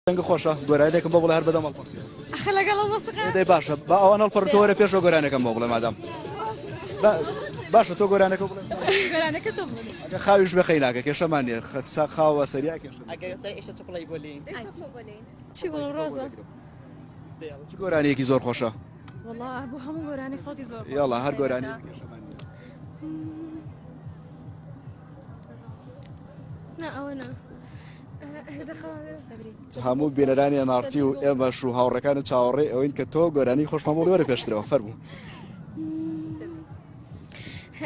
دەنگ خۆشە گۆرانێکم بۆ بڵێ هەر بەدەم ئەخە لەگەڵ مۆسیقا دەی باشە با ئەوان هەڵپەڕتەوەرە پێشەوە گۆرانەکەم بۆ بڵێ مادام باشە تۆ گۆرانەکە بڵێ گۆرانەکە تۆ ئەگە خاویش بەخەی ناکە کێشەمان نیە خاوە سەریا کێشە چی بڵم ڕۆزە چ گۆرانیەکی زۆر خۆشە والله بۆ هەموو گۆرانێک سەڵی زۆر یاڵا هەر گۆرانی نا ئەوە نا هەموو بینەرانی نارتی و ئێمەش و هاوڕەکانە چاوەڕێ ئەوین کە تۆ گۆرانی خۆشمان بۆ وەرە پێشترەوە فەرموو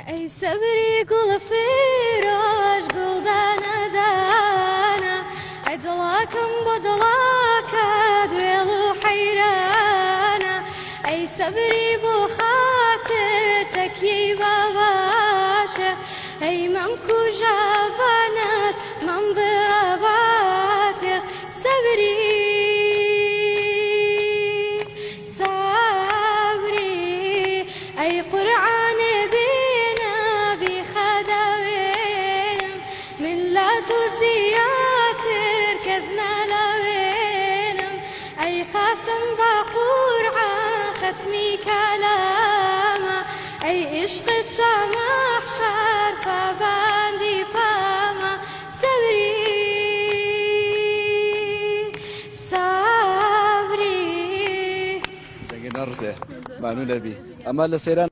ئەی سەبری گوڵە فێرۆش گوڵدانە دانە ئەی دڵاکەم بۆ دڵاکە دوێڵ و حەیرانە ئەی سەبری بۆ خاتر تەکیەی باباشە ئەی مەم کوژە بانەس مەم بڕەباتێ سەبری ئەی قورعانێ بێنە بیخەدەوێنم ملات و زیاتر کەس نەلەوێنم ئەی قاسم بە قورعان ختمی کەلامە ئەی عشقت سەمەحشەر پابەندی پامە سەبری دەنگێ نەڕزێ مانوو نەبی ئەمە لە سەیران